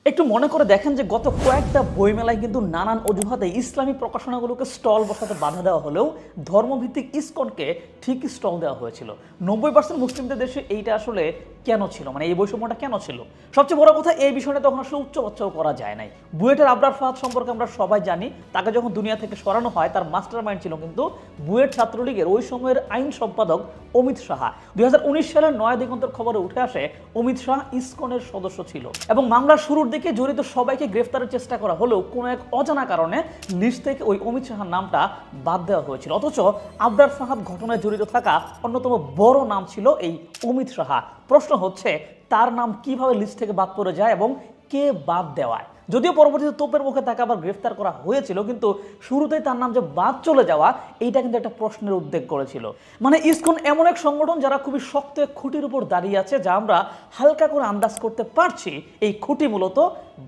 একটু মনে করে দেখেন যে গত কয়েকটা বইমেলায় কিন্তু নানান অজুহাতে ইসলামী প্রকাশনাগুলোকে স্টল বসাতে বাধা দেওয়া হলেও ধর্মভিত্তিক ইসকনকে ঠিকই স্টল দেওয়া হয়েছিল। 90% মুসলিমদের দেশে এইটা আসলে কেন ছিল, মানে এই বৈষম্যটা কেন ছিল? সবচেয়ে বড় কথা, এই বিষয়টা তখন আসলে উচ্চবাচ্চাও করা যায় নাই। বুয়েটের আবরার ফাহাদ সম্পর্কে আমরা সবাই জানি। তাকে যখন দুনিয়া থেকে সরানো হয়, তার মাস্টার মাইন্ড ছিল কিন্তু বুয়েট ছাত্রলীগের ওই সময়ের আইন সম্পাদক অমিত সাহা। 2019 সালের নয়া দিগন্তের খবরে উঠে আসে অমিত শাহ ইসকনের সদস্য ছিল এবং মামলার শুরুর দিকে জড়িত সবাইকে গ্রেফতারের চেষ্টা করা হলেও কোনো এক অজানা কারণে লিস্ট থেকে ওই অমিত শাহর নামটা বাদ দেওয়া হয়েছিল। অথচ আবরার ফাহাদ ঘটনায় জড়িত থাকা অন্যতম বড় নাম ছিল এই অমিত সাহা। প্রশ্ন হচ্ছে, তার নাম কিভাবে লিস্ট থেকে বাদ পড়ে যায় এবং কে বাদ দেওয়ায়? যদিও পরবর্তীতে তোপের মুখে তাকে আবার গ্রেফতার করা হয়েছিল, কিন্তু শুরুতেই তার নাম যে বাদ চলে যাওয়া, এইটা কিন্তু একটা প্রশ্নের উদ্বেগ করেছিল। মানে ইসকন এমন এক সংগঠন যারা খুবই শক্ত খুঁটির উপর দাঁড়িয়ে আছে, যা আমরা হালকা করে আন্দাজ করতে পারছি এই খুঁটি মূলত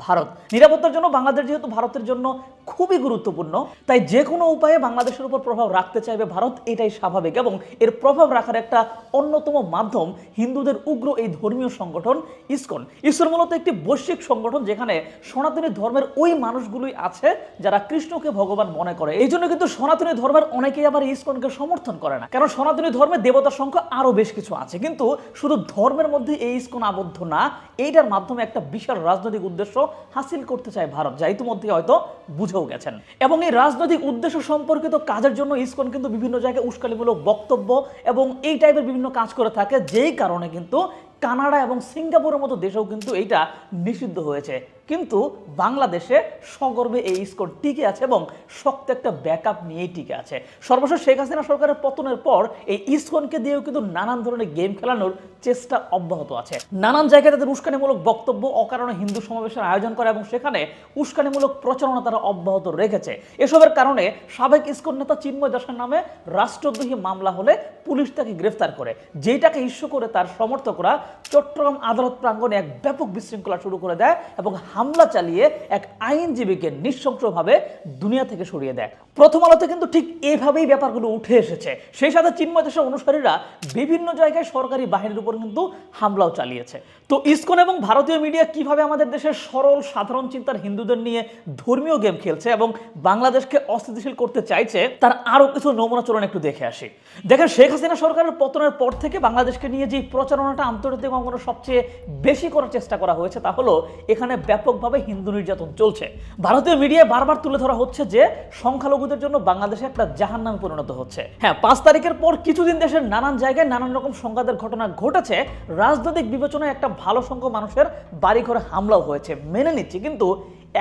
ভারত। নিরাপত্তার জন্য বাংলাদেশ যেহেতু ভারতের জন্য খুবই গুরুত্বপূর্ণ, তাই যে কোনো উপায়ে বাংলাদেশের উপর প্রভাব রাখতে চাইবে ভারত, এটাই স্বাভাবিক। এবং এর প্রভাব রাখার একটা অন্যতম মাধ্যম হিন্দুদের উগ্র এই ধর্মীয় সংগঠন ইসকন। ইসকন মূলত একটি বৈশ্বিক সংগঠন যেখানে সনাতনী ধর্মের ওই মানুষগুলোই আছে যারা কৃষ্ণকে ভগবান মনে করে। এই জন্য কিন্তু সনাতনী ধর্মের অনেকেই আবার ইসকনকে সমর্থন করে না, কারণ সনাতনী ধর্মে দেবতার সংখ্যা আরো বেশ কিছু আছে। কিন্তু শুধু ধর্মের মধ্যে এই ইসকন আবদ্ধ না, এইটার মাধ্যমে একটা বিশাল রাজনৈতিক উদ্দেশ্য হাসিল করতে চায় ভারত, যা ইতিমধ্যে হয়তো বুঝেও গেছেন। এবং এই রাজনৈতিক উদ্দেশ্য সম্পর্কিত কাজের জন্য ইসকন কিন্তু বিভিন্ন জায়গায় উস্কানিমূলক বক্তব্য এবং এই টাইপের বিভিন্ন কাজ করে থাকে, যেই কারণে কিন্তু কানাডা এবং সিঙ্গাপুরের মতো দেশেও কিন্তু এইটা নিষিদ্ধ হয়েছে। কিন্তু বাংলাদেশে সগর্বে এই ইসকন টিকে আছে এবং শক্ত একটা ব্যাকআপ নিয়েই টিকে আছে। সর্বশেষ শেখ হাসিনা সরকারের পতনের পর এই ইসকনকে দিয়েও কিন্তু নানান ধরনের গেম খেলানোর চেষ্টা অব্যাহত আছে। নানান জায়গায় তাদের উস্কানিমূলক বক্তব্য, অকারণে হিন্দু সমাবেশের আয়োজন করে এবং সেখানে উস্কানিমূলক প্রচারণা তারা অব্যাহত রেখেছে। এসবের কারণে সাবেক ইসকন নেতা চিন্ময় দাসের নামে রাষ্ট্রদ্রোহী মামলা হলে পুলিশ তাকে গ্রেফতার করে, যেটাকে ইস্যু করে তার সমর্থকরা চট্টগ্রাম আদালত প্রাঙ্গণে এক ব্যাপক বিশৃঙ্খলা শুরু করে দেয় এবং হামলা চালিয়ে এক আইনজীবীকে নৃশংসভাবে দুনিয়া থেকে সরিয়ে দেয়। প্রথম আলোতে কিন্তু ঠিক এভাবেই ব্যাপারগুলো উঠে এসেছে। সেই সাথে চিন্ময় দাসের অনুসারীরা বিভিন্ন জায়গায় সরকারি বাহিনীর উপর কিন্তু হামলাও চালিয়েছে। তো ইসকন এবং ভারতীয় মিডিয়া কিভাবে আমাদের দেশের সরল সাধারণ চিন্তার হিন্দুদের নিয়ে ধর্মীয় গেম খেলছে এবং বাংলাদেশকে অস্থিতিশীল করতে চাইছে, তার আরো কিছু নমুনা চলুন একটু দেখে আসি। দেখেন, শেখ হাসিনা সরকারের পতনের পর থেকে বাংলাদেশকে নিয়ে যে প্রচারণাটা আন্তর্জাতিক অঙ্গনে সবচেয়ে বেশি করার চেষ্টা করা হয়েছে, তা হলো এখানে ব্যাপকভাবে হিন্দু নির্যাতন চলছে। ভারতীয় মিডিয়ায় বারবার তুলে ধরা হচ্ছে যে সংখ্যালঘুদের জন্য বাংলাদেশে একটা জাহান্নামে পরিণত হচ্ছে। হ্যাঁ, 5 তারিখের পর কিছুদিন দেশের নানান জায়গায় নানান রকম সংঘাতের ঘটনা ঘটেছে। রাজনৈতিক বিবেচনায় একটা ভালো সংখ্যক মানুষের বাড়িঘরে হামলাও হয়েছে, মেনে নিচ্ছি। কিন্তু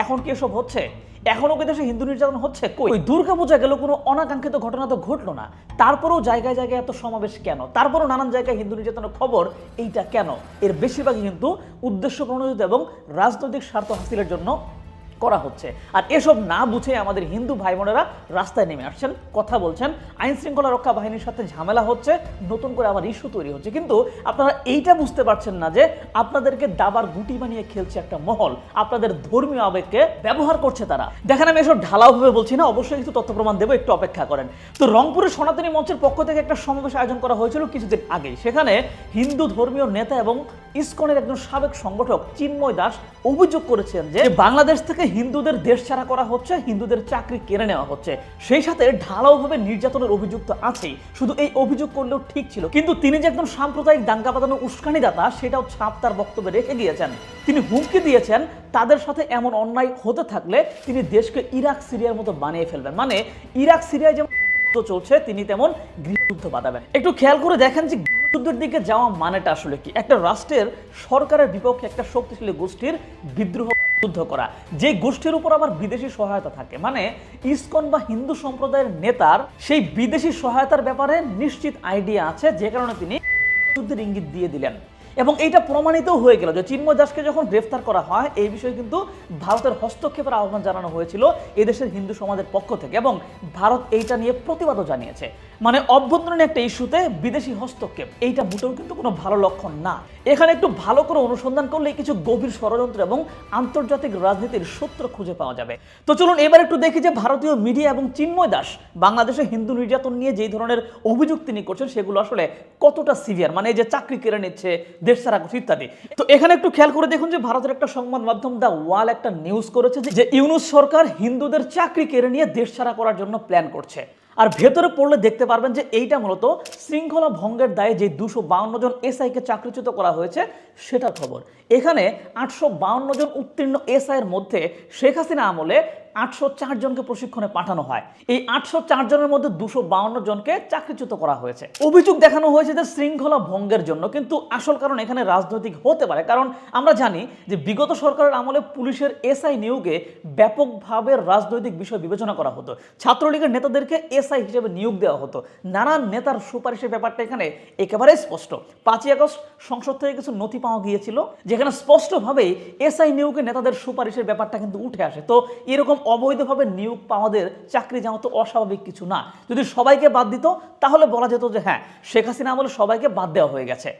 এখন কি এসব হচ্ছে? এখনো কি দেশে হিন্দু নির্যাতন হচ্ছে? কই, দুর্গাপূজা গেল, কোনো অনাকাঙ্ক্ষিত ঘটনা তো ঘটলো না। তারপরেও জায়গায় জায়গায় এত সমাবেশ কেন? তারপরেও নানান জায়গায় হিন্দু নির্যাতনের খবর, এইটা কেন? এর বেশিরভাগই কিন্তু উদ্দেশ্য প্রণোদিত এবং রাজনৈতিক স্বার্থ হাসিলের জন্য করা হচ্ছে। আর এসব না বুঝে আমাদের হিন্দু ভাই বোনেরা রাস্তায় নেমে আসছেন, কথা বলছেন, আইন শৃঙ্খলা রক্ষা বাহিনীর সাথে ঝামেলা হচ্ছে, নতুন করে আবার ইস্যু তৈরি হচ্ছে। কিন্তু আপনারা এইটা বুঝতে পারছেন না যে আপনাদেরকে দাবার গুটি বানিয়ে খেলছে একটা মহল, আপনাদের ধর্মীয় আবেগকে ব্যবহার করছে তারা। দেখেন, আমি এসব ঢালাওভাবে বলছি না, অবশ্যই কিছু তথ্য প্রমাণ দেবো, একটু অপেক্ষা করেন। তো রংপুরের সনাতনী মঞ্চের পক্ষ থেকে একটা সমাবেশ আয়োজন করা হয়েছিল কিছুদিন আগেই। সেখানে হিন্দু ধর্মীয় নেতা এবং ইসকনের একজন সাবেক সংগঠক চিন্ময় দাস অভিযোগ করেছেন যে বাংলাদেশ থেকে হিন্দুদের দেশ ছাড়া করা হচ্ছে, হিন্দুদের চাকরি কেড়ে নেওয়া হচ্ছে। সেই সাথে ঢালাওভাবে নির্যাতনের অভিযোগ তো আছেই। শুধু এই অভিযোগ করলেও ঠিক ছিল, কিন্তু তিনি যে একজন সাম্প্রদায়িক দাঙ্গা বাঁধানোর উস্কানিদাতা, সেটাও ছাপ তার বক্তব্যে রেখে গিয়েছেন। তিনি হুমকি দিয়েছেন তাদের সাথে এমন অন্যায় হতে থাকলে তিনি দেশকে ইরাক সিরিয়ার মতো বানিয়ে ফেলবেন। মানে ইরাক সিরিয়ায় যেমন চলছে, তিনি তেমন গৃহযুদ্ধ বাঁধাবেন। একটু খেয়াল করে দেখেন যে যুদ্ধের দিকে যাওয়া মানেটা আসলে কি? একটা রাষ্ট্রের সরকারের বিপক্ষে একটা শক্তিশালী গোষ্ঠীর বিদ্রোহ, যুদ্ধ করা, যে গোষ্ঠীর উপর আবার বিদেশি সহায়তা থাকে। মানে ইসকন বা হিন্দু সম্প্রদায়ের নেতার সেই বিদেশি সহায়তার ব্যাপারে নিশ্চিত আইডিয়া আছে, যে কারণে তিনি যুদ্ধের ইঙ্গিত দিয়ে দিলেন। এবং এইটা প্রমাণিত হয়ে গেল যে চিন্ময় দাসকে যখন গ্রেফতার করা হয়, এই বিষয়ে কিন্তু ভারতের হস্তক্ষেপের আহ্বান জানানো হয়েছিল এদেশের হিন্দু সমাজের পক্ষ থেকে, এবং ভারত এইটা নিয়ে প্রতিবাদও জানিয়েছে। মানে অভ্যন্তরীণ একটা ইস্যুতে বিদেশি হস্তক্ষেপ, এইটা মোটেও কিন্তু কোনো ভালো লক্ষণ না। এখানে একটু ভালো করে অনুসন্ধান করলে কিছু গভীর ষড়যন্ত্র এবং আন্তর্জাতিক রাজনীতির সূত্র খুঁজে পাওয়া যাবে। তো চলুন এবার একটু দেখি যে ভারতীয় মিডিয়া এবং চিন্ময় দাস বাংলাদেশে হিন্দু নির্যাতন নিয়ে যেই ধরনের অভিযোগ তিনি করছেন, সেগুলো আসলে কতটা সিভিয়ার। মানে যে চাকরি কেড়ে নিচ্ছে, দেশ ছাড়া করছে ইত্যাদি। তো এখানে একটু খেয়াল করে দেখুন যে ভারতের একটা সংবাদ মাধ্যম দ্য ওয়াল একটা নিউজ করেছে যে ইউনূস সরকার হিন্দুদের চাকরি কেড়ে নিয়ে দেশ ছাড়া করার জন্য প্ল্যান করছে। আর ভেতরে পড়লে দেখতে পারবেন যে এইটা মূলত শৃঙ্খলা ভঙ্গের দায়ে যে 252 জন এসআইকে চাকরিচ্যুত করা হয়েছে সেটার খবর। এখানে 852 জন উত্তীর্ণ এসআইয়ের মধ্যে শেখ হাসিনা আমলে 804 জনকে প্রশিক্ষণে পাঠানো হয়। এই 804 জনের মধ্যে 252 জনকে চাকরিচ্যুত করা হয়েছে। অভিযোগ দেখানো হয়েছে যে শৃঙ্খলা ভঙ্গের জন্য, কিন্তু আসল কারণ এখানে রাজনৈতিক হতে পারে। কারণ আমরা জানি যে বিগত সরকারের আমলে পুলিশের এসআই নিয়োগে ব্যাপকভাবে রাজনৈতিক বিষয় বিবেচনা করা হতো। ছাত্রলীগের নেতাদেরকে এসআই হিসেবে নিয়োগ দেওয়া হতো। নানান নেতার সুপারিশের ব্যাপারটা এখানে একেবারে স্পষ্ট। 5ই আগস্ট সংসদ থেকে কিছু নথি পাওয়া গিয়েছিল যেখানে স্পষ্টভাবেই এসআই নিয়োগে নেতাদের সুপারিশের ব্যাপারটা কিন্তু উঠে আসে। তো এরকম অবৈধভাবে নিয়োগ পাওয়াদের চাকরি যাওয়া তো অস্বাভাবিক কিছু না। যদি সবাইকে বাদ দিত তাহলে বলা যেত যে হ্যাঁ, শেখ হাসিনা আমলে সবাইকে বাদ দেওয়া হয়ে গেছে।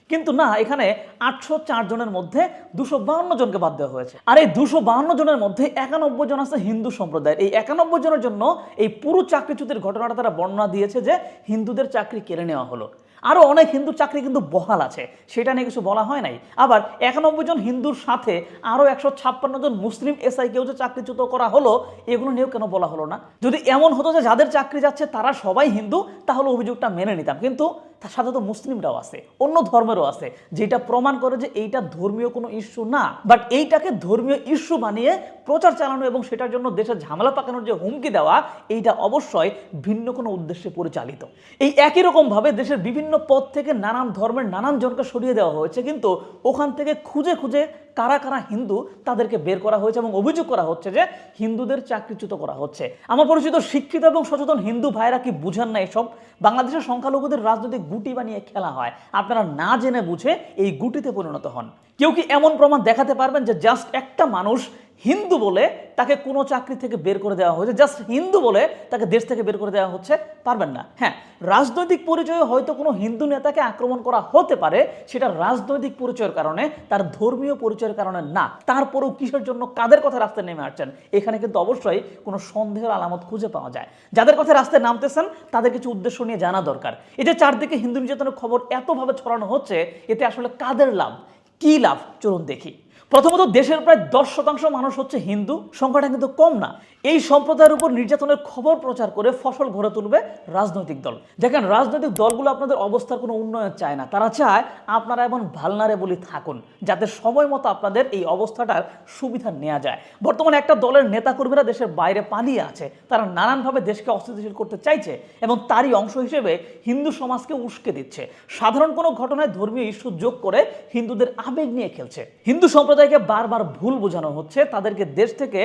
কিন্তু না, এখানে 804 জনের মধ্যে 252 জনকে বাদ দেওয়া হয়েছে। আর এই 252 জনের মধ্যে 91 জন আছে হিন্দু সম্প্রদায়ের। এই 91 জনের জন্য এই পুরো চাকরিচ্যুতির ঘটনাটা তারা বর্ণনা দিয়েছে যে হিন্দুদের চাকরি কেড়ে নেওয়া হলো। আরও অনেক হিন্দুর চাকরি কিন্তু বহাল আছে, সেটা নিয়ে কিছু বলা হয় নাই। আবার 91 জন হিন্দুর সাথে আরও 156 জন মুসলিম এসআইকেও যে চাকরিচ্যুত করা হলো, এগুলো নিয়েও কেন বলা হলো না? যদি এমন হতো যে যাদের চাকরি যাচ্ছে তারা সবাই হিন্দু, তাহলে অভিযোগটা মেনে নিতাম। কিন্তু তার সাথে তো মুসলিমরাও আছে, অন্য ধর্মেরও আছে, যেটা প্রমাণ করে যে এইটা ধর্মীয় কোনো ইস্যু না। বাট এইটাকে ধর্মীয় ইস্যু বানিয়ে প্রচার চালানো এবং সেটার জন্য দেশের ঝামেলা পাকানোর যে হুমকি দেওয়া, এইটা অবশ্যই ভিন্ন কোনো উদ্দেশ্যে পরিচালিত। এই একই রকমভাবে দেশের বিভিন্ন পদ থেকে নানান ধর্মের নানান জনকে সরিয়ে দেওয়া হয়েছে, কিন্তু ওখান থেকে খুঁজে খুঁজে কারা কারা হিন্দু তাদেরকে বের করা হয়েছে এবং অভিযোগ করা হচ্ছে যে হিন্দুদের চাকরিচ্যুত করা হচ্ছে। আমার পরিচিত শিক্ষিত এবং সচেতন হিন্দু ভাইরা কি বুঝেন না এসব? বাংলাদেশের সংখ্যালঘুদের রাজনৈতিক গুটি বানিয়ে খেলা হয়, আপনারা না জেনে বুঝে এই গুটিতে পরিণত হন। কেউ কি এমন প্রমাণ দেখাতে পারবেন যে জাস্ট একটা মানুষ হিন্দু বলে তাকে কোনো চাকরি থেকে বের করে দেওয়া হয়েছে, জাস্ট হিন্দু বলে তাকে দেশ থেকে বের করে দেওয়া হচ্ছে? পারবেন না। হ্যাঁ, রাজনৈতিক পরিচয়ে হয়তো কোনো হিন্দু নেতাকে আক্রমণ করা হতে পারে, সেটা রাজনৈতিক পরিচয়ের কারণে, তার ধর্মীয় পরিচয়ের কারণে না। তারপরেও কিসের জন্য কাদের কথা রাস্তায় নেমে আসছেন, এখানে কিন্তু অবশ্যই কোনো সন্দেহের আলামত খুঁজে পাওয়া যায়। যাদের কথা রাস্তায় নামতেছেন তাদের কিছু উদ্দেশ্য নিয়ে জানা দরকার। এই যে চারদিকে হিন্দু নির্যাতনের খবর এতভাবে ছড়ানো হচ্ছে, এতে আসলে কাদের লাভ, কি লাভ, চলুন দেখি। প্রথমত, দেশের প্রায় 10% মানুষ হচ্ছে হিন্দু, সংখ্যাটা কিন্তু কম না। এই সম্প্রদায়ের উপর নির্যাতনের খবর প্রচার করে ফসল ঘরে তুলবে রাজনৈতিক দল। দেখেন, রাজনৈতিক দলগুলো আপনাদের অবস্থার কোনো উন্নয়ন চায় না, তারা চায় আপনারা এমন ভালনারে বলি থাকুন, যাতে সময় মতো আপনাদের এই অবস্থাটার সুবিধা নেওয়া যায়। বর্তমানে একটা দলের নেতাকর্মীরা দেশের বাইরে পালিয়ে আছে, তারা নানানভাবে দেশকে অস্থিতিশীল করতে চাইছে এবং তারই অংশ হিসেবে হিন্দু সমাজকে উস্কে দিচ্ছে। সাধারণ কোনো ঘটনায় ধর্মীয় ইস্যু যোগ করে হিন্দুদের আবেগ নিয়ে খেলছে। হিন্দু সম্প্রদায়কে বারবার ভুল বোঝানো হচ্ছে, তাদেরকে দেশ থেকে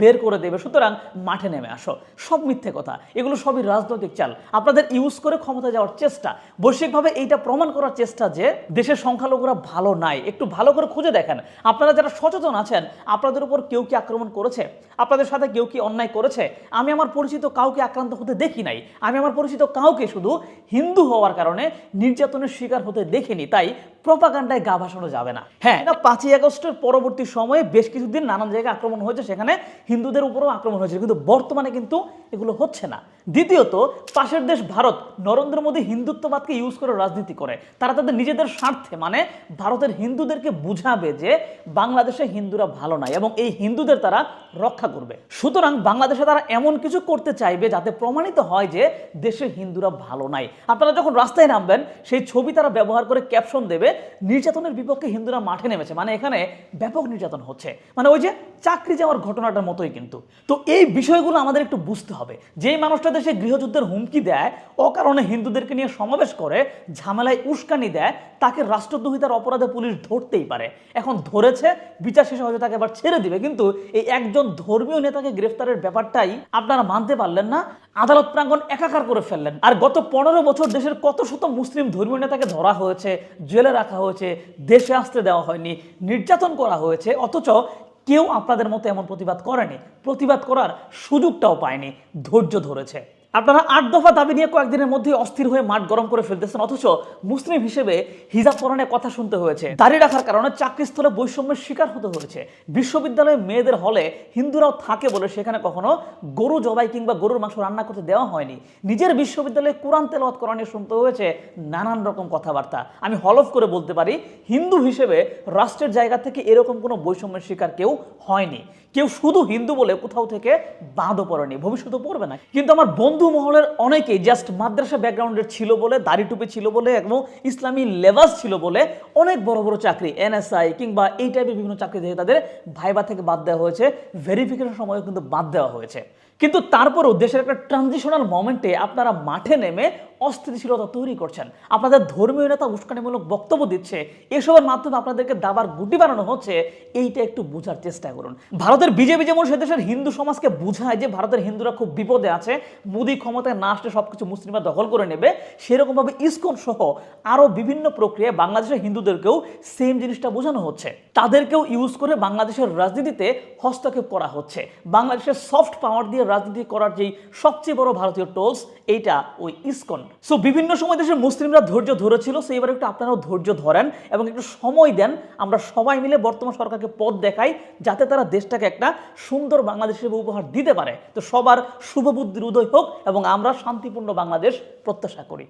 বের করে দেবে, সুতরাং মাঠে নেমে আসো। সব মিথ্যে কথা, এগুলো সবই রাজনৈতিক চাল, আপনাদের ইউজ করে ক্ষমতায় যাওয়ার চেষ্টা। বৈশ্বিকভাবে এইটা প্রমাণ করার চেষ্টা যে দেশের সংখ্যালঘুরা ভালো নাই। একটু ভালো করে খুঁজে দেখেন, আপনারা যারা সচেতন আছেন, আপনাদের উপর কেউ কি আক্রমণ করেছে? আপনাদের সাথে কেউ কি অন্যায় করেছে? আমি আমার পরিচিত কাউকে আক্রান্ত হতে দেখি নাই। আমি আমার পরিচিত কাউকে শুধু হিন্দু হওয়ার কারণে নির্যাতনের শিকার হতে দেখিনি। তাই প্রপাগান্ডায় গা ভাসানো যাবে না। হ্যাঁ, 5ই আগস্টের পরবর্তী সময়ে বেশ কিছুদিন নানান জায়গায় আক্রমণ হয়েছে, সেখানে হিন্দুদের উপরও আক্রমণ হয়েছে, কিন্তু বর্তমানে কিন্তু এগুলো হচ্ছে না। দ্বিতীয়ত, পাশের দেশ ভারত নরেন্দ্র মোদী হিন্দুত্ববাদকে ইউজ করে রাজনীতি করে। তারা তাদের নিজেদের স্বার্থে, মানে ভারতের হিন্দুদেরকে বুঝাবে যে বাংলাদেশে হিন্দুরা ভালো নাই এবং এই হিন্দুদের তারা রক্ষা করবে। সুতরাং বাংলাদেশে তারা এমন কিছু করতে চাইবে যাতে প্রমাণিত হয় যে দেশে হিন্দুরা ভালো নাই। আপনারা যখন রাস্তায় নামবেন, সেই ছবি তারা ব্যবহার করে ক্যাপশন দেবে, নির্যাতনের বিপক্ষে হিন্দুরা মাঠে নেমেছে, মানে এখানে ব্যাপক নির্যাতন হচ্ছে, মানে ওই যে চাকরি যাওয়ার ঘটনাটার মতোই কিন্তু। তো এই বিষয়গুলো আমাদের একটু বুঝতে হবে। যেই মানুষটা দেশে গৃহযুদ্ধের হুমকি দেয়, অকারণে হিন্দুদেরকে নিয়ে সমাবেশ করে, ঝামেলায় উস্কানি দেয়, তাকে রাষ্ট্রদ্রোহিতার অপরাধে পুলিশ ধরতেই পারে। এখন ধরেছে, বিচার শেষে হয়তো তাকে আবার ছেড়ে দিবে, কিন্তু এই একজন ধর্মীয় নেতাকে গ্রেফতারের ব্যাপারটাই আপনারা মানতে পারলেন না, আদালত প্রাঙ্গণ একাকার করে ফেললেন। আর গত 15 বছর দেশের কত শত মুসলিম ধর্মীয় নেতাকে ধরা হয়েছে, জেলে রাখা হয়েছে, দেশে আসতে দেওয়া হয়নি, নির্যাতন করা হয়েছে, অথচ কেউ আপনাদের মতো এমন প্রতিবাদ করেনি, প্রতিবাদ করার সুযোগটাও পায়নি, ধৈর্য ধরেছে। আপনারা 8 দফা দাবি নিয়ে কয়েকদিনের মধ্যে অস্থির হয়ে মাঠ গরম করে ফেলতেছেন, অথচ মুসলিম হিসেবে হিজাব পরানের কথা শুনতে হয়েছে। দাঁড়িয়ে রাখার কারণে চাকরিস্থলে বৈষম্যের শিকার হতে হয়েছে। বিশ্ববিদ্যালয়ে মেয়েদের হলে হিন্দুরাও থাকে বলে সেখানে কখনো গরু জবাই কিংবা গরুর মাংস রান্না করতে দেওয়া হয়নি। নিজের বিশ্ববিদ্যালয়ে কোরআন তেলাওয়াত করা নিয়ে শুনতে হয়েছে নানান রকম কথাবার্তা। আমি হলফ করে বলতে পারি, হিন্দু হিসেবে রাষ্ট্রের জায়গা থেকে এরকম কোনো বৈষম্যের শিকার কেউ হয়নি। কেউ শুধু হিন্দু বলে কোথাও থেকে বাদও পড়েনি, ভবিষ্যতে পড়বে না। কিন্তু আমার বন্ধু মহলের অনেকেই জাস্ট মাদ্রাসা ব্যাকগ্রাউন্ডের ছিল বলে, দাড়ি টুপি ছিল বলে এবং ইসলামী লেবাস ছিল বলে অনেক বড় বড় চাকরি, এনএসআই কিংবা এই টাইপের বিভিন্ন চাকরি থেকে তাদের ভাইবা থেকে বাদ দেওয়া হয়েছে, ভেরিফিকেশন সময়ও কিন্তু বাদ দেওয়া হয়েছে। কিন্তু তারপরেও দেশের একটা ট্রানজিশনাল মোমেন্টে আপনারা মাঠে নেমে অস্থিতিশীলতা তৈরি করছেন। আপনাদের ধর্মীয় নেতা উস্কানিমূলক বক্তব্য দিচ্ছে, এসবের মাধ্যমে আপনাদেরকে দাবার গুটি বানানো হচ্ছে। এইটা একটু বোঝার চেষ্টা করুন। ভারতের বিজেপি যেমন সে দেশের হিন্দু সমাজকে বুঝায় যে ভারতের হিন্দুরা খুব বিপদে আছে, মোদি ক্ষমতায় না আসলে সবকিছু মুসলিমরা দখল করে নেবে, সেরকমভাবে ইসকন সহ আরও বিভিন্ন প্রক্রিয়ায় বাংলাদেশের হিন্দুদেরকেও সেম জিনিসটা বোঝানো হচ্ছে। তাদেরকেও ইউজ করে বাংলাদেশের রাজনীতিতে হস্তক্ষেপ করা হচ্ছে। বাংলাদেশের সফট পাওয়ার দিয়ে রাজনীতি করার যেই সবচেয়ে বড় ভারতীয় টোলস, এইটা ওই ইসকন। সো বিভিন্ন সময় দেশের মুসলিমরা ধৈর্য ধরেছিল, সো এবার একটু আপনারাও ধৈর্য ধরেন এবং একটু সময় দেন। আমরা সবাই মিলে বর্তমান সরকারকে পথ দেখাই, যাতে তারা দেশটাকে একটা সুন্দর বাংলাদেশ হিসেবে উপহার দিতে পারে। তো সবার শুভ বুদ্ধির উদয় হোক এবং আমরা শান্তিপূর্ণ বাংলাদেশ প্রত্যাশা করি।